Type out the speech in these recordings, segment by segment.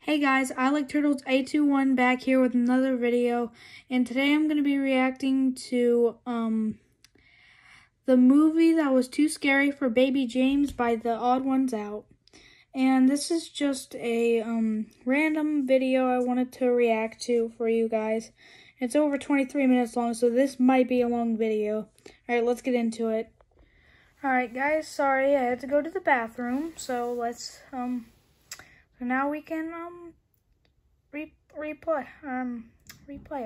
Hey guys, I Like Turtles 821 back here with another video, and today I'm going to be reacting to the movie that was too scary for baby James by The Odd Ones Out. And this is just a random video I wanted to react to for you guys. It's over 23 minutes long, so this might be a long video. Alright, let's get into it. Alright guys, sorry I had to go to the bathroom, so let's so now we can replay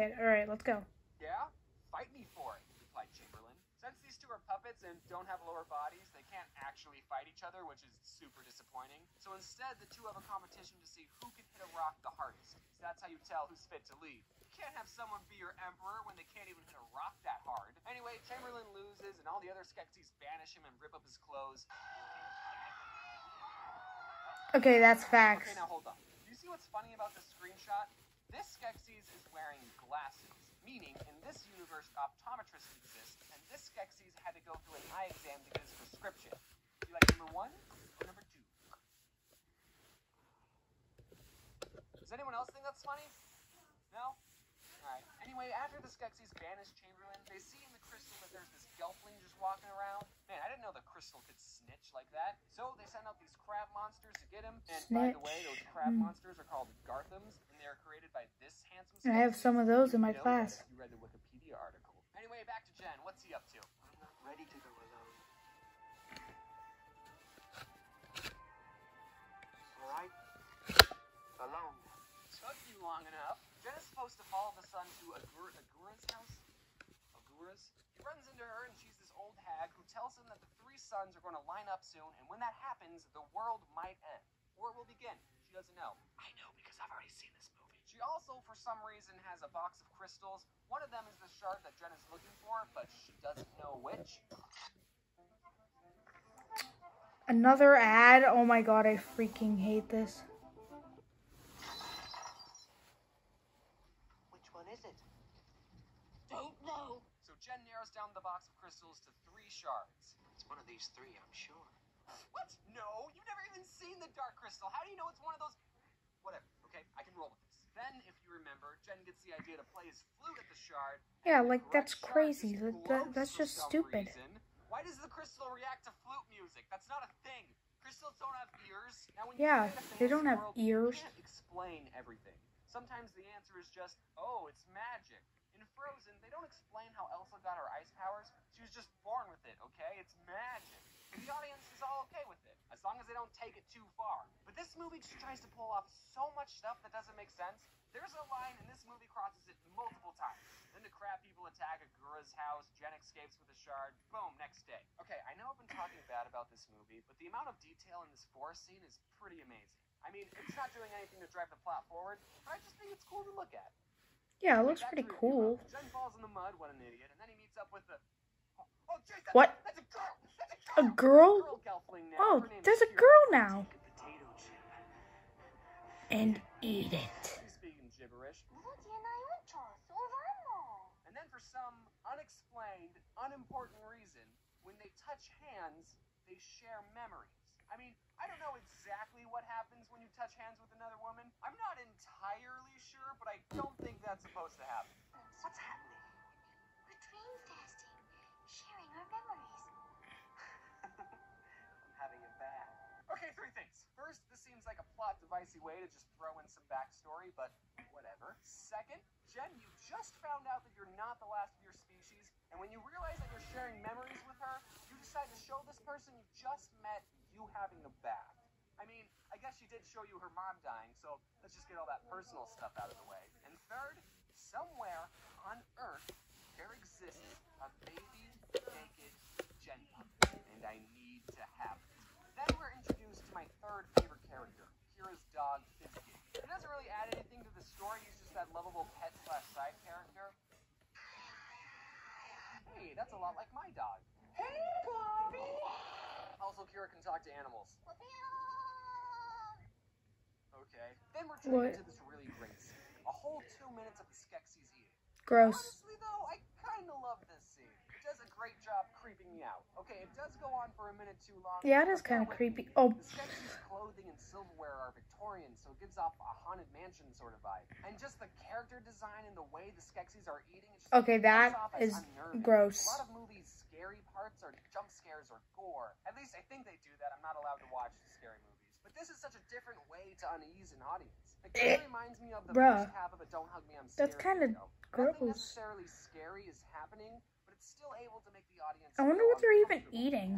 it. All right, let's go. Yeah? Fight me for it, replied Chamberlain. Since these two are puppets and don't have lower bodies, they can't actually fight each other, which is super disappointing. So instead, the two have a competition to see who can hit a rock the hardest. So that's how you tell who's fit to lead. You can't have someone be your emperor when they can't even hit a rock that hard. Anyway, Chamberlain loses, and all the other Skeksis banish him and rip up his clothes. Okay, that's facts. Okay, now hold on. You see what's funny about this screenshot? This Skeksis is wearing glasses, meaning in this universe, optometrists exist, and this Skeksis had to go through an eye exam to get his prescription. Do you like number 1 or number 2? Does anyone else think that's funny? No? Alright. Anyway, after the Skeksis banish Chamberlain, they see in the crystal that there's this Gelfling just walking around. Man, I didn't know the crystal could snitch like that. So they send out these crab monsters to get him. And by the way, those crab monsters are called Garthams, and they are created by this handsome Skeksis. I have some of those in my class. You read the Wikipedia article. Anyway, back to Jen. What's he up to? I'm not ready to go alone. Alright? Alone. Took you long enough. Jen is supposed to follow the sun to Agura's house. Agura's? He runs into her, and she's this old hag who tells him that the 3 suns are going to line up soon, and when that happens, the world might end. Or it will begin. She doesn't know. I know, because I've already seen this movie. She also, for some reason, has a box of crystals. One of them is the shard that Jen is looking for, but she doesn't know which. Another ad? Oh my god, I freaking hate this. Which one is it? Don't know. So Jen narrows down the box of crystals to 3 shards. It's one of these 3, I'm sure. What? No, you've never even seen the Dark Crystal. How do you know it's one of those? Whatever, okay? I can roll with this. Then, if you remember, Jen gets the idea to play his flute at the shard. Yeah, like, that's crazy. That's just stupid. Why does the crystal react to flute music? That's not a thing. Crystals don't have ears. Now, when Yeah, you they don't have world, ears. You can't explain everything. Sometimes the answer is just, oh, it's magic. In Frozen, they don't explain how Elsa got her ice powers. She was just born with it, okay? It's magic. The audience is all okay with it, as long as they don't take it too far. But this movie just tries to pull off so much stuff that doesn't make sense. There's a line, and this movie crosses it multiple times. Then the crab people attack Agura's house, Jen escapes with a shard, boom, next day. Okay, I know I've been talking bad about this movie, but the amount of detail in this forest scene is pretty amazing. I mean, it's not doing anything to drive the plot forward, but I just think it's cool to look at. Yeah, it looks pretty cool. Jen falls in the mud, what an idiot, and then he meets up with the... Oh, Jason, what? That's a girl! A girl? Oh, there's a girl now. And eat it. She's speaking gibberish. And then for some unexplained, unimportant reason, when they touch hands, they share memories. I mean, I don't know exactly what happens when you touch hands with another woman. I'm not entirely sure, but I don't think that's supposed to happen. What's happening? We're dream fasting, sharing our memories. I'm having a bath. Okay, 3 things. First, this seems like a plot devicey way to just throw in some backstory, but whatever. Second, Jen, you just found out that you're not the last of your species, and when you realize that you're sharing memories with her, you decide to show this person you just met you having a bath. I mean, I guess she did show you her mom dying, so let's just get all that personal stuff out of the way. And third, somewhere on Earth, there exists a baby naked Jen puppet, and I need to have it. Then we're introduced to my 3rd favorite character, Kira's dog, Fizzy. He doesn't really add anything to the story, he's just that lovable pet/side character. Hey, that's a lot like my dog. Hey, Bobby! Also, Kira can talk to animals. Okay. Then we're treated to this really great scene. A whole 2 minutes of the Skeksis eating. Gross. Honestly, though, I kind of love this scene. Jen does a great job creeping me out. Okay, it does go on for a minute too long. Yeah, it is but kind bear of with me. creepy. Oh, The Skeksis' clothing and silverware are Victorian, so it gives off a haunted mansion sort of vibe. And just the character design and the way the Skeksis are eating, it just okay, comes that off as is unnerving. gross. A lot of movies' scary parts are jump scares or gore. At least I think they do that. I'm not allowed to watch scary movies. But this is such a different way to unease an audience. It kind of reminds me of the Bruh. first half of a Don't Hug Me, I'm Scared That's kind of video. gross. Nothing necessarily scary is happening, but it's still able to make the audience I wonder feel what they're even uncomfortable. eating.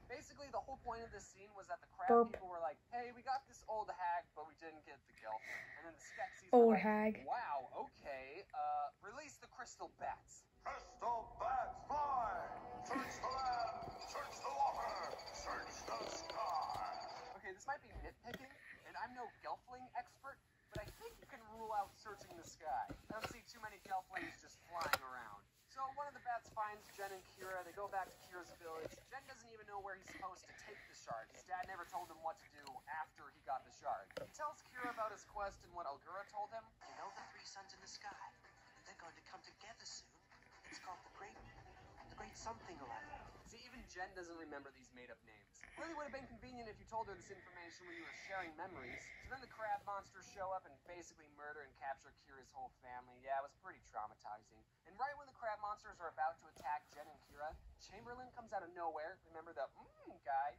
Basically, the whole point of this scene was that the crab Burp. people were like, hey, we got this old hag, but we didn't get the Gelfling. And then the Skeksis Old were like, hag. wow, okay, release the crystal bats. Crystal bats fly! Search the land! Search the water! Search the sky! Okay, this might be nitpicking, and I'm no Gelfling expert, but I think you can rule out searching the sky. I don't see too many Gelflings just flying around. So one of the bats finds Jen and Kira. They go back to Kira's village. Jen doesn't even know where he's supposed to take the shard. His dad never told him what to do after he got the shard. He tells Kira about his quest and what Algura told him. You know the three suns in the sky? They're going to come together soon. It's called the Great something or other. See, even Jen doesn't remember these made-up names. Really would have been convenient if you told her this information when you were sharing memories. So then the crab monsters show up and basically murder and capture Kira's whole family. Yeah, it was pretty traumatizing. And right when the crab monsters are about to attack Jen and Kira, Chamberlain comes out of nowhere. Remember the guy?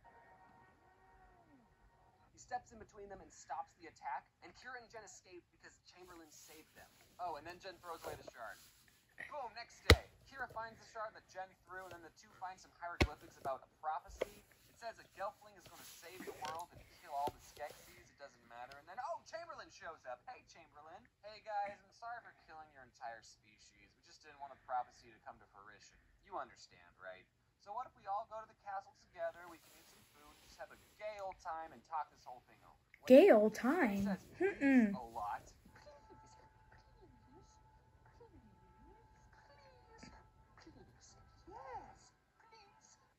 He steps in between them and stops the attack, and Kira and Jen escape because Chamberlain saved them. Oh, and then Jen throws away the shard. Boom, next day. Kira finds the shard that Jen threw, and then the two find some hieroglyphics about a prophecy. It says a Gelfling is going to save the world and kill all the Skeksis. It doesn't matter. And then, oh, Chamberlain shows up. Hey, Chamberlain. Hey, guys, I'm sorry for killing your entire species. We just didn't want the prophecy to come to fruition. You understand, right? So what if we all go to the castle together, we can eat some food, just have a gay old time, and talk this whole thing over. Gay old He time? says please a lot.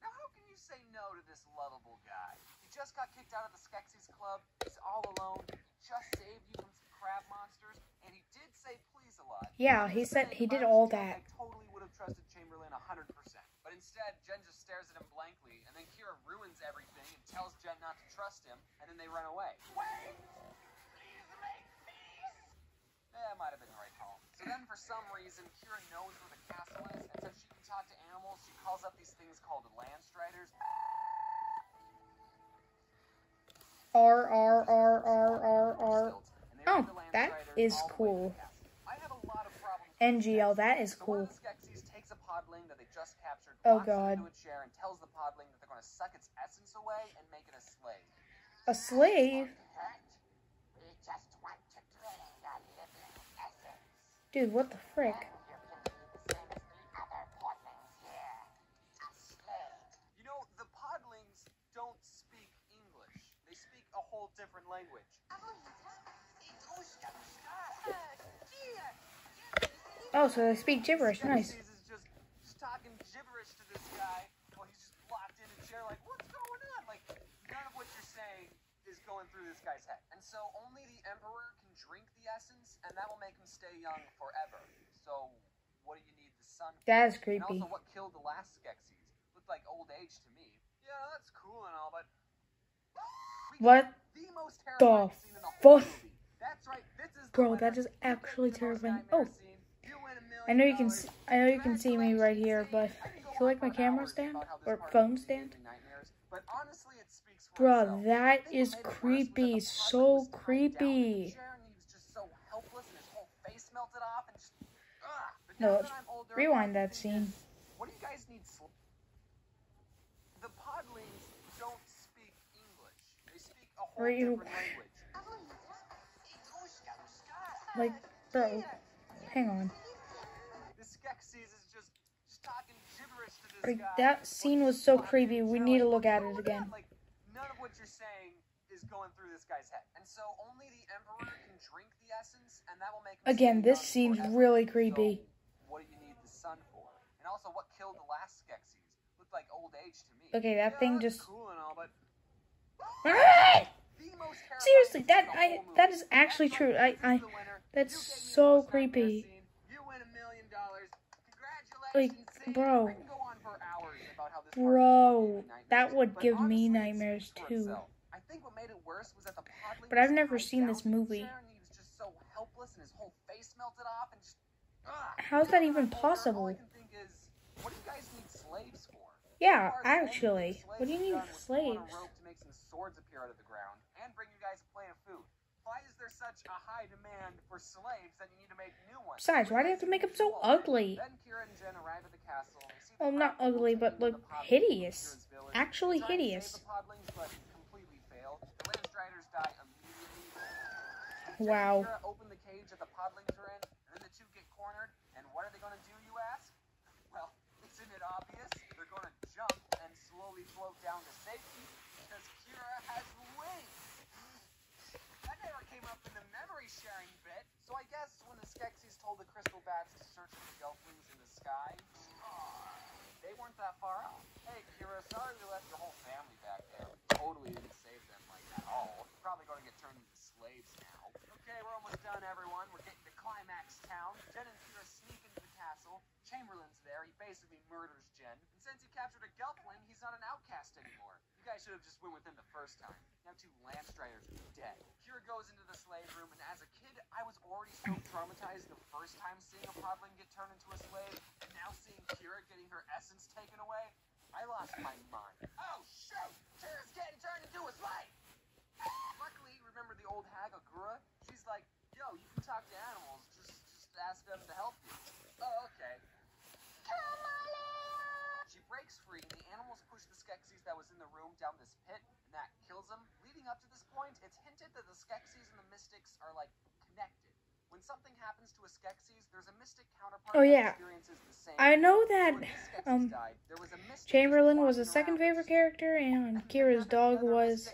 Now how can you say no to this lovable guy? He just got kicked out of the Skeksis club, he's all alone, just saved you from some crab monsters, and he did say please a lot. Yeah, he said he did all that. I totally would have trusted Chamberlain 100%. But instead, Jen just stares at him blankly, and then Kira ruins everything and tells Jen not to trust him, and then they run away. Wait! Please make peace! That might have been the right call. So then, for some reason, Kira knows where the castle is, and since she can talk to animals, she calls up these things called Landstriders. R. Oh, that is cool. I have a lot of problems with NGL, this. that is So one cool. of the Skeksis takes a podling that they just captured, Oh, locks it God. into a chair, and tells the podling that they're going to suck its essence away and make it a slave. A slave? Hurt? We just want to drain your living essence. Dude, what the frick? You can be the same as the other podlings here. A slave. You know, the podlings don't speak English. They speak a whole different language. Oh, so they speak gibberish. Nice. Skeksis is just talking gibberish to this guy while he's just locked in a chair like, what's going on? Like, none of what you're saying is going through this guy's head. And so only the Emperor can drink the essence, and that will make him stay young forever. So what do you need the sun for? That is And creepy. also, what killed the last Skeksis? Looked like old age to me. Yeah, that's cool and all, but... What The most the terrifying scene in the whole fuck? movie. That's right, this is the Bro, winner. that is You picked actually the most terrifying. nightmare Oh, scene. You win $1 million. I know you can see me right here, but you like my camera stand or phone stand? But honestly, it speaks for Bro, itself. that I think what is made it worse was that creepy. the So podling was tied down to the creepy. chair and he was just so helpless and his whole face melted off and just But No, now let's that I'm older, rewind my that thing scene. is, what do you guys need The podlings don't speak English. They speak a whole different language. Like, bro, hang on. The Skeksis is just talking gibberish to this Like, guy. that scene was so creepy. We need to look at it again. Like, none of what you're saying is going through this guy's head. And so only the Emperor can drink the essence, and that will make him Again, stay this young seems forever. really creepy. So, what do you need the sun for? And also, what killed the last Skeksis? Looked like old age to me. Okay, that thing that's just... cool and all, but Ah! the most terrifying Seriously, scene in the that whole that movie. is actually That's true. right, this is the winner. That's You gave me the so most nightmare creepy. scene. You win $1 million. Congratulations. Like, See, bro. I can go on for this Bro, part gave me that nightmares, would but give me honestly, it nightmares speaks for too. itself. I think what made it worse was that the podling But I've was never tied seen down this to the movie. chair, and he was just so helpless, and his whole face melted off, and just How's that Now even I'm older, all I possible? can think is, what do you guys need slaves for? Yeah, So far, the only actually. thing slaves What do you have need done was pull on slaves? a rope to make some swords appear out of the ground and bring you guys a plate of food. Why is there such a high demand for slaves that you need to make new ones? Besides, why do you have to make them so ugly? Then Kira and Jen arrive at the castle. They see Well, the not crowd ugly, taking but in like the podlings hideous. from Kira's village. Actually They try to hideous. save the podlings, but completely fail. The Landstriders die immediately. Wow. Kira open the cage that the podlings are in, and then the two get cornered. And what are they going to do, you ask? Well, isn't it obvious? They're going to jump and slowly float down to safety because Kira has wings. That never came up in the memory sharing bit. So I guess when the Skeksis told the crystal bats to search for the Gelflings in the sky, they weren't that far off. Hey, Kira, sorry we left your whole family back there. Totally didn't save them like at all. Probably going to get turned into slaves now. Okay, we're almost done, everyone. We're getting to Climax Town. Jen and Kira sneak into the castle. Chamberlain's there. He basically murders Jen. And since he captured a Gelfling, he's not an outcast anymore. You guys should have just went with him the first time. Now two Landstriders are dead. Kira goes into the slave room, and as a kid, I was already so traumatized the first time seeing a podling get turned into a slave, and now seeing Kira getting her essence taken away, I lost my mind. Oh, shoot! Kira's getting turned into a slave! Luckily, remember the old hag Agura? She's like, yo, you can talk to animals, just ask them to help you. Oh, okay. She breaks free, and the animals push the Skeksis that was in the room down this pit, and that kills them. Leading up to this point, it's hinted that the Skeksis and the Mystics are, like, connected. When something happens to a Skeksis, there's a Mystic counterpart Oh, yeah. that experiences the same. I know So that when these Skeksis died, there was a Mystic Chamberlain was just his second walking favorite around. character, and Kira's dog was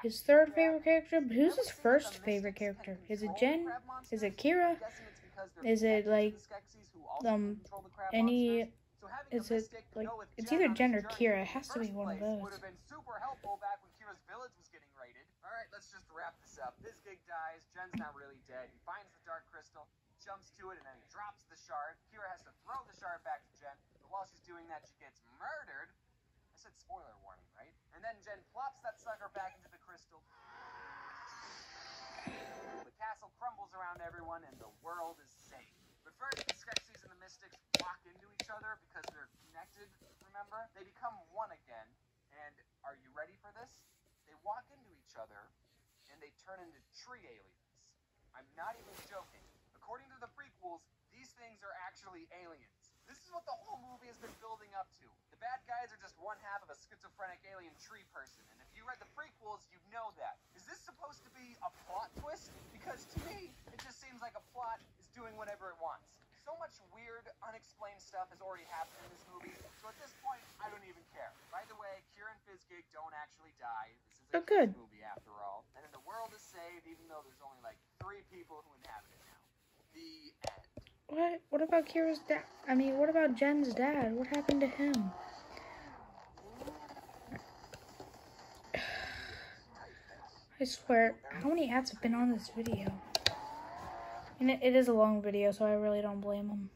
his third favorite character. But who's his first favorite character? Is it Jen? Is it Kira? Is it like any? Is it like it's either Jen or Kira? It has to be one of those. Would have been super helpful back when Kira's village was getting raided. All right, let's just wrap this up. Bizgig dies. Jen's not really dead. He finds the Dark Crystal, jumps to it, and then he drops the shard. Kira has to throw the shard back to Jen, but while she's doing that, she gets murdered. I said spoiler warning, right? And then Jen plops that sucker back into the crystal. The castle crumbles around everyone, and the world is safe. But first, the Skeksis and the Mystics walk into each other because they're connected, remember? They become one again, and are you ready for this? They walk into each other, and they turn into tree aliens. I'm not even joking. According to the prequels, these things are actually aliens. This is what the whole movie has been building up to. The bad guys are just one half of a schizophrenic alien tree person, and if you read the prequels, you know that. Is this supposed to be a plot twist? Because to me, it just seems like a plot is doing whatever it wants. So much weird, unexplained stuff has already happened in this movie, so at this point, I don't even care. By the way, Kira and Bizgig don't actually die. This is a good. kids movie after all. And then the world is saved, even though there's only like 3 people who inhabit it now. The end. What? What about Kira's dad? I mean, what about Jen's dad? What happened to him? I swear, how many ads have been on this video? And it is a long video, so I really don't blame him.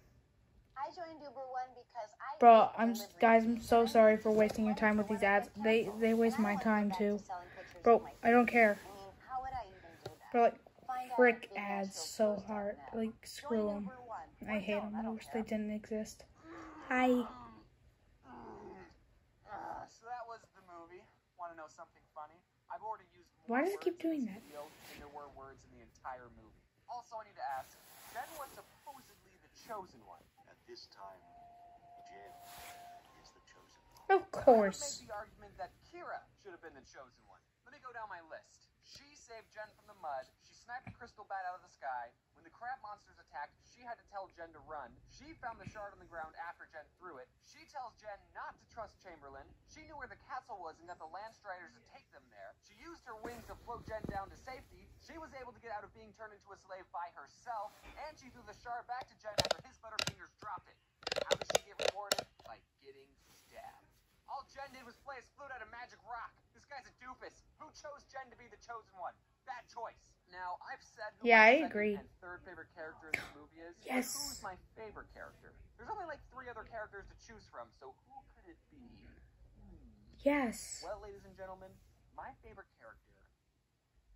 I joined Uber One because I Bro, hate guys, delivery. I'm so sorry for wasting your time with these ads. They waste my time too. Bro, I don't care. I mean, how would I even do that? Bro, like, Find out frick if the ads natural so post on hard. that. Like, screw Join them. Uber One. I Or hate don't, them. I don't wish care. they didn't exist. Hi. So that was the movie. Want to know something funny? I've already used more Why does it keep words in doing this that? video than there were words in the entire movie. Also, I need to ask, Jen was supposedly the chosen one. At this time, Jen is the chosen one. Of But I would course. make the argument that Kira should have been the chosen one. Let me go down my list. She saved Jen from the mud. She sniped a crystal bat out of the sky. When the crab monsters attacked, she had to tell Jen to run. She found the shard on the ground after Jen threw it. She tells Jen not to trust Chamberlain. She knew where the castle was and got the Landstriders to take them there. She used her wings to float Jen down to safety. She was able to get out of being turned into a slave by herself. And she threw the shard back to Jen after his butterfingers dropped it. How did she get rewarded? By getting stabbed. All Jen did was play his flute at a magic rock. This guy's a doofus. Who chose Jen to be the chosen one? Bad choice. Now, I've said who Yeah, my I second agree. and third favorite character in this movie is. but Yes. Who's my favorite character? There's only like 3 other characters to choose from, so who could it be? Yes. Well, ladies and gentlemen, my favorite character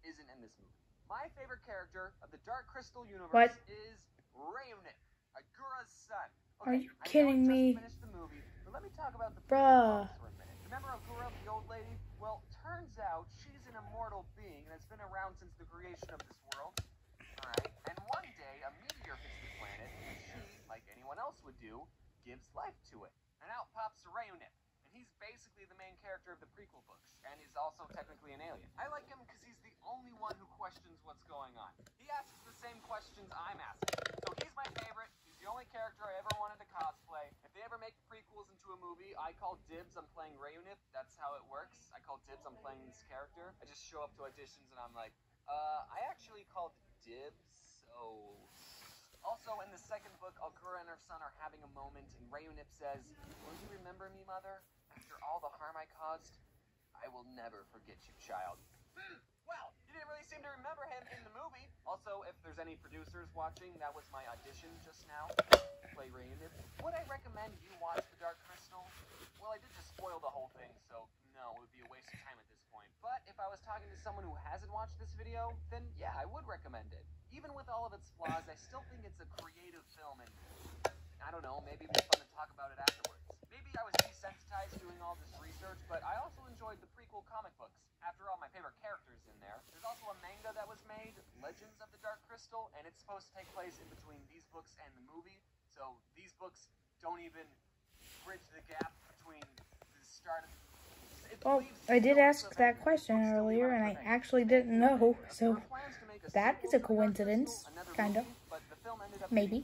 isn't in this movie. My favorite character of the Dark Crystal universe What? is Rayunit, Agura's son. Are you I kidding know I me? just finished the movie, but let me talk about the Bruh. prequels for a minute. Remember Agura, the old lady? Well, turns out she's an immortal being that's been around since the creation of this world. Alright, and one day a meteor hits the planet, and she, like anyone else would do, gives life to it. And out pops Rayunit. And he's basically the main character of the prequel books, and he's also technically an alien. I like him because he's the only one who questions what's going on. He asks the same questions I'm asking. So he's my favorite. He's the only character I ever wanted to cosplay. If they ever make prequels into a movie, I call dibs on playing Rayunit. That's how it works. I call dibs on playing this character. I just show up to auditions and I'm like, I actually called dibs, so... Also, in the second book, Agura and her son are having a moment, and Rayunit says, "Will you remember me, mother? After all the harm I caused, I will never forget you, child." Well, you didn't really seem to remember him in the movie. Also, if there's any producers watching, that was my audition just now to play Rayunit. Would I recommend you watch The Dark Crystal? Well, I did just spoil the whole thing, so no, it would be a waste of time at this point. But if I was talking to someone who hasn't watched this video, then yeah, I would recommend it. Even with all of its flaws, I still think it's a creative film, and I don't know, maybe it'd be fun to talk about it afterwards. Maybe I was desensitized doing all this research, but I also enjoyed the prequel comic books. After all, my favorite character's in there. There's also a manga that was made, Legends of the Dark Crystal, and it's supposed to take place in between these books and the movie. So these books don't even bridge the gap between the start of... Well, I did ask that question earlier, and I actually didn't know, so that is a coincidence, kind of. Maybe.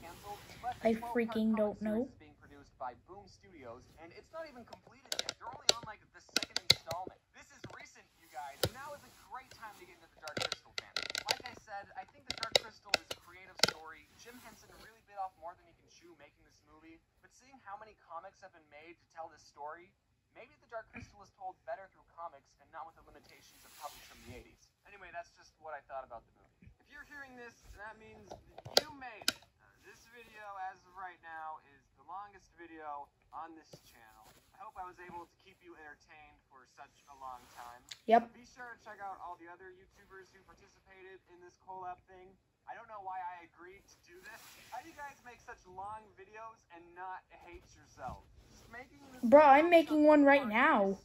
I freaking don't know. Being produced by Boom Studios, and it's not even completed yet. They're only on like the second installment. This is recent, you guys. Now is a great time to get into the Dark Crystal fandom. Like I said, I think the Dark Crystal is a creative story. Jim Henson really bit off more than he can chew making this movie. But seeing how many comics have been made to tell this story, maybe the Dark Crystal is told better through comics and not with the limitations of puppets from the 80s. Anyway, that's just what I thought about the movie. If you're hearing this, that means you made it. This video, as of right now, is the longest video on this channel. I hope I was able to keep you entertained for such a long time. Yep. Be sure to check out all the other YouTubers who participated in this collab thing. I don't know why I agreed to do this. How do you guys make such long videos and not hate yourselves? Just making this Bro, I'm making one right now.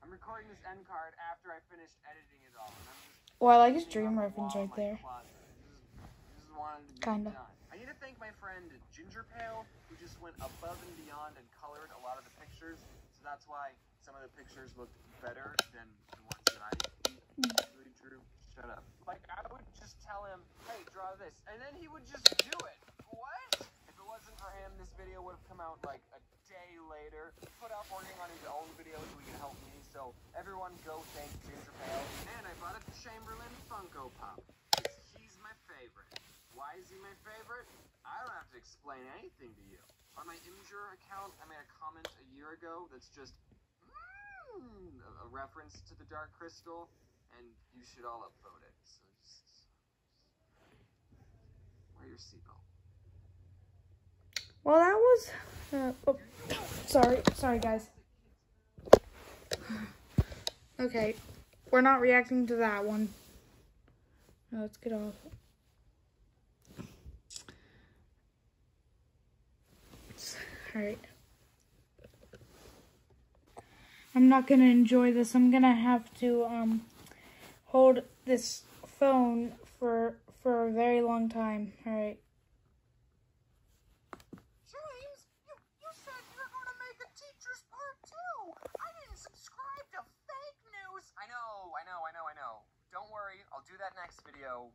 I'm recording this end card after I finished editing it all. And I'm just Well, I like his hanging dream on the reference wall right of my there. closet. This is wanted to be Kinda. done. I need to thank my friend Ginger Pale, who just went above and beyond and colored a lot of the pictures. So that's why some of the pictures look better than the ones that I really drew. Shut up. Like, I would just tell him, hey, draw this. And then he would just do it. What? If it wasn't for him, this video would have come out like a day later. He put off working on his own videos so he can help me. So everyone go thank Ginger Pale. And I bought a Chamberlain Funko Pop. He's my favorite. Why is he my favorite? I don't have to explain anything to you. On my Imgur account, I made a comment a year ago that's just a reference to the Dark Crystal, and you should all upvote it. So just wear your seatbelt. Well, that was... Sorry, guys. Okay, we're not reacting to that one. Now let's get off. Alright. I'm not gonna enjoy this. I'm gonna have to hold this phone for a very long time. Alright. James, you said you were going to make a Teacher's Part 2. I didn't subscribe to fake news. I know. Don't worry, I'll do that next video.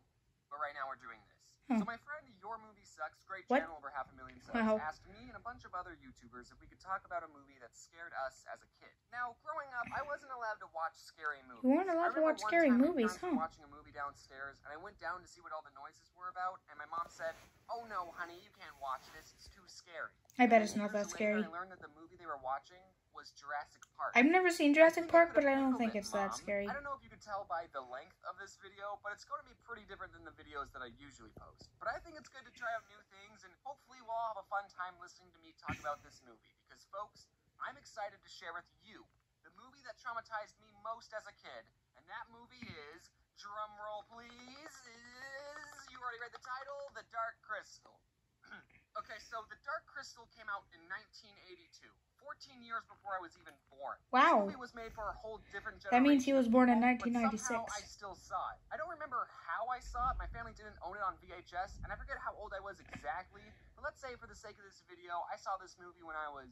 But right now we're doing this. So my friend Your Movie Sucks, great What? channel, over 500,000 subs, Wow. asked me and a bunch of other YouTubers if we could talk about a movie that scared us as a kid. Now, growing up, I wasn't allowed to watch scary movies. You weren't allowed to watch scary movies, huh? I was watching a movie downstairs, and I went down to see what all the noises were about, and my mom said, "Oh no, honey, you can't watch this. It's too scary." I bet it's And not that years later, scary. I learned that the movie they were watching was Jurassic Park. I've never seen Jurassic Park, but I don't think it's that scary. I don't know if you could tell by the length of this video, but it's going to be pretty different than the videos that I usually post. But I think it's good to try out new things, and hopefully we'll all have a fun time listening to me talk about this movie. Because, folks, I'm excited to share with you the movie that traumatized me most as a kid, and that movie is, drumroll please, you already read the title, The Dark Crystal. Okay, so The Dark Crystal came out in 1982, 14 years before I was even born. Wow. This movie was made for a whole different generation. That means he was born in but 1996. somehow I still saw it. I don't remember how I saw it. My family didn't own it on VHS, and I forget how old I was exactly. But let's say, for the sake of this video, I saw this movie when I was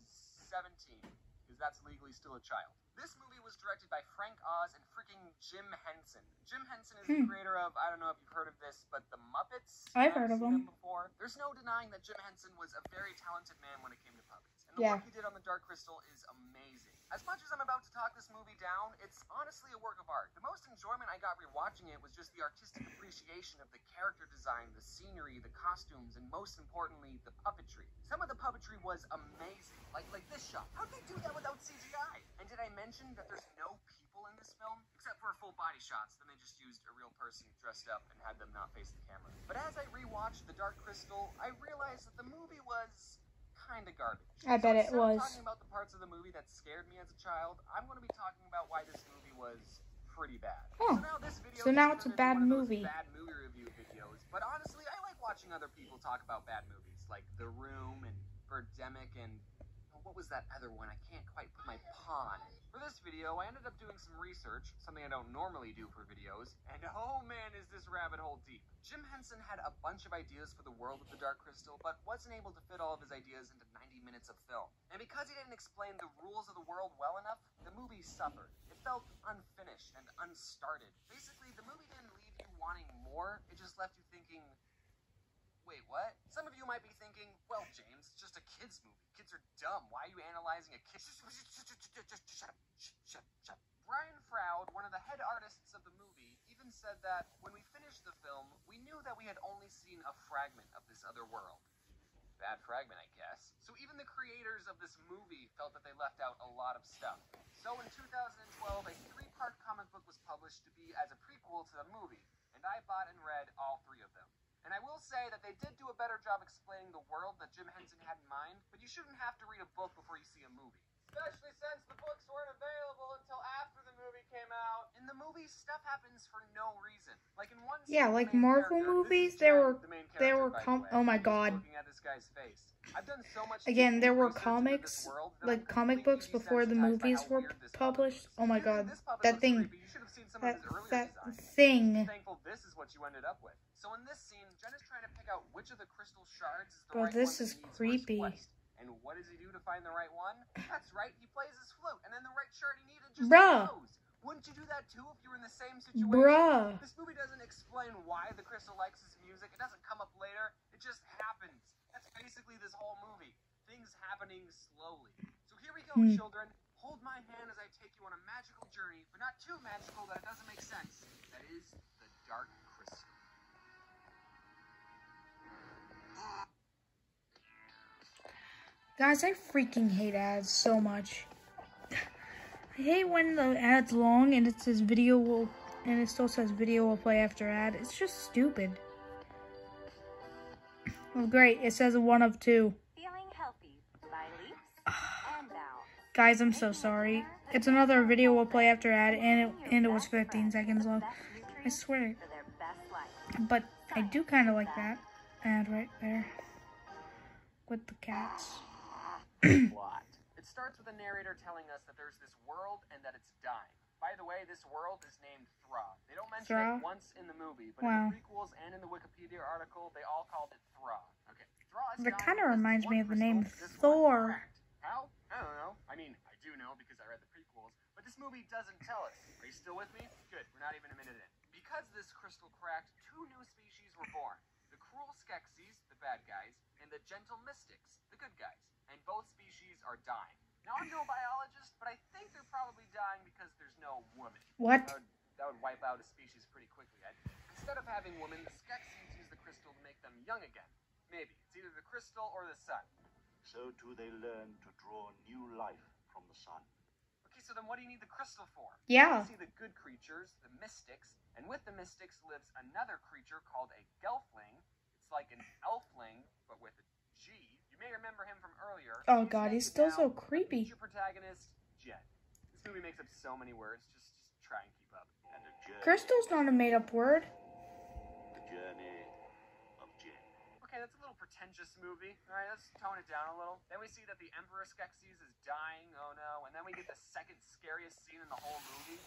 17, because that's legally still a child. This movie was directed by Frank Oz and freaking Jim Henson. Jim Henson is the creator of, I don't know if you've heard of this, but The Muppets. I've heard of seen them before. There's no denying that Jim Henson was a very talented man when it came to puppets. And the Yeah. work he did on The Dark Crystal is amazing. As much as I'm about to talk this movie down, it's honestly a work of art. The most enjoyment I got rewatching it was just the artistic appreciation of the character design, the scenery, the costumes, and most importantly, the puppetry. Some of the puppetry was amazing, like this shot. How'd they do that without CGI? And did I mention that there's no people in this film? Except for full body shots, then they just used a real person dressed up and had them not face the camera. But as I rewatched The Dark Crystal, I realized that the movie was kind of garbage. I bet it instead was. of talking about the parts of the movie that scared me as a child, I'm going to be talking about why this movie was pretty bad. Oh, so now this video so now is it's a gonna be bad one of those movie. Bad movie review videos. But honestly, I like watching other people talk about bad movies, like The Room and Birdemic and what was that other one? I can't quite put my paw on it. For this video, I ended up doing some research, something I don't normally do for videos, and oh man, is this rabbit hole deep. Jim Henson had a bunch of ideas for the world of The Dark Crystal, but wasn't able to fit all of his ideas into 90 minutes of film. And because he didn't explain the rules of the world well enough, the movie suffered. It felt unfinished and unstarted. Basically, the movie didn't leave you wanting more, it just left you thinking, wait, what? Some of you might be thinking, well, James, it's just a kid's movie. Kids are dumb. Why are you analyzing a kid? Just shut up. Shut up. Brian Froud, one of the head artists of the movie, even said that when we finished the film, we knew that we had only seen a fragment of this other world. Bad fragment, I guess. So even the creators of this movie felt that they left out a lot of stuff. So in 2012, a 3-part comic book was published to be as a prequel to the movie, and I bought and read all 3 of them. And I will say that they did do a better job explaining the world that Jim Henson had in mind, but you shouldn't have to read a book before you see a movie. Especially since the books weren't available until after the movie came out. In the movie, stuff happens for no reason. Like in one scene, Yeah, like Marvel movies, there were oh my god. Looking at this guy's face. I've done so much Again, there were research into comics, this world that like I'm comic completely books before the desensitized by movies how were weird this published. puppet Oh my looks. god, This puppet that looks thing, creepy. You should have seen some of his earlier that designs. thing. I'm thankful this is what you ended up with. So in this scene, Jen is trying to pick out which of the crystal shards is the Bro, right this one is that needs creepy. for his quest. And what does he do to find the right one? That's right, he plays his flute, and then the right shard he needed just Bruh. goes. Wouldn't you do that too if you were in the same situation? Bruh. This movie doesn't explain why the crystal likes his music. It doesn't come up later. It just happens. That's basically this whole movie. Things happening slowly. So here we go, children. Hold my hand as I take you on a magical journey, but not too magical that it doesn't make sense. That is The Dark Crystal. Guys, I freaking hate ads so much. I hate when the ad's long and it says video will, and it still says video will play after ad. It's just stupid. Oh great, it says 1 of 2. Feeling healthy by leaps and bounds. Guys, I'm so sorry. It's another video will play after ad, and it was 15 seconds long. I swear. For their best life. But I do kind of like that ad right there with the cats. Plot. It starts with a narrator telling us that there's this world and that it's dying. By the way, this world is named Thra. They don't mention Thra? it once in the movie, but Wow. in the prequels and in the Wikipedia article, they all called it Thra. Okay, Thra is That dying kind of because reminds this me one of the name crystal, this one Thor. cracked. How? I don't know. I mean, I do know because I read the prequels, but this movie doesn't tell us. Are you still with me? Good. We're not even a minute in. Because this crystal cracked, 2 new species were born. The cruel Skeksis, the bad guys, and the gentle Mystics, the good guys. And both species are dying. Now, I'm no biologist, but I think they're probably dying because there's no woman. What? That would wipe out a species pretty quickly. Instead of having women, the Skeksis use the crystal to make them young again. Maybe. It's either the crystal or the sun. So too they learn to draw new life from the sun. Okay, so then what do you need the crystal for? Yeah. You see the good creatures, the mystics, and with the mystics lives another creature called a gelfling. It's like an elfling, but with a G. You may remember him from earlier. Oh god, he's still so Now, creepy. meet your protagonist, Jen. This movie makes up so many words. Just try and keep up. And a journey. Crystal's not a made-up word. The journey of Jen. Okay, that's a little pretentious movie. All right, let's tone it down a little. Then we see that the Emperor Skeksis is dying. Oh no. And then we get the second scariest scene in the whole movie.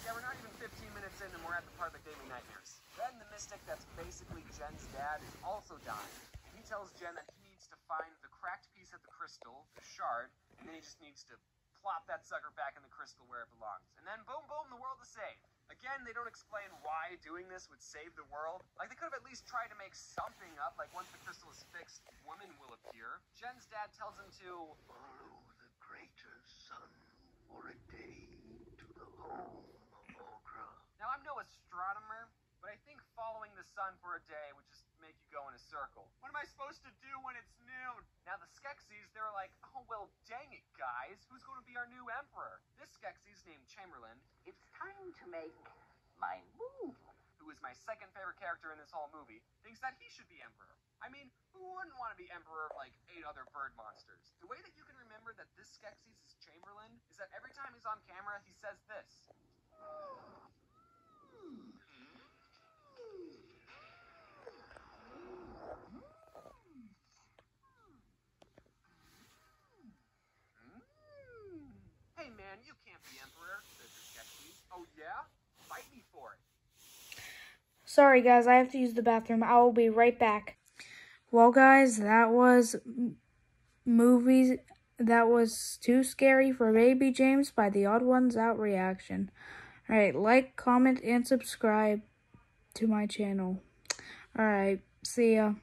Yeah, we're not even 15 minutes in and we're at the part that gave me nightmares. Then the mystic that's basically Jen's dad is also dying. He tells Jen that he needs to find the cracked piece of the crystal, the shard, and then he just needs to plop that sucker back in the crystal where it belongs. And then boom, boom, the world is saved. Again, they don't explain why doing this would save the world. Like, they could have at least tried to make something up, like once the crystal is fixed, women will appear. Jen's dad tells him to Follow the greater sun for a day to the home of Ogra. Now, I'm no astronomer, but I think following the sun for a day would just make you go in a circle. What am I supposed to do when it's noon? Now, the Skeksis, they're like, oh, well, dang it, guys. Who's going to be our new emperor? This Skeksis, named Chamberlain, It's time to make my move. who is my second favorite character in this whole movie, thinks that he should be emperor. I mean, who wouldn't want to be emperor of, like, 8 other bird monsters? The way that you can remember that this Skeksis is Chamberlain is that every time he's on camera, he says this. Hey man, you can't be emperor, says the Skeksis. Oh yeah? Fight me for it. Sorry guys, I have to use the bathroom. I will be right back. Well guys, that was movies that was too scary for Baby James by the Odd Ones Out reaction. Alright, like, comment, and subscribe to my channel. Alright, see ya.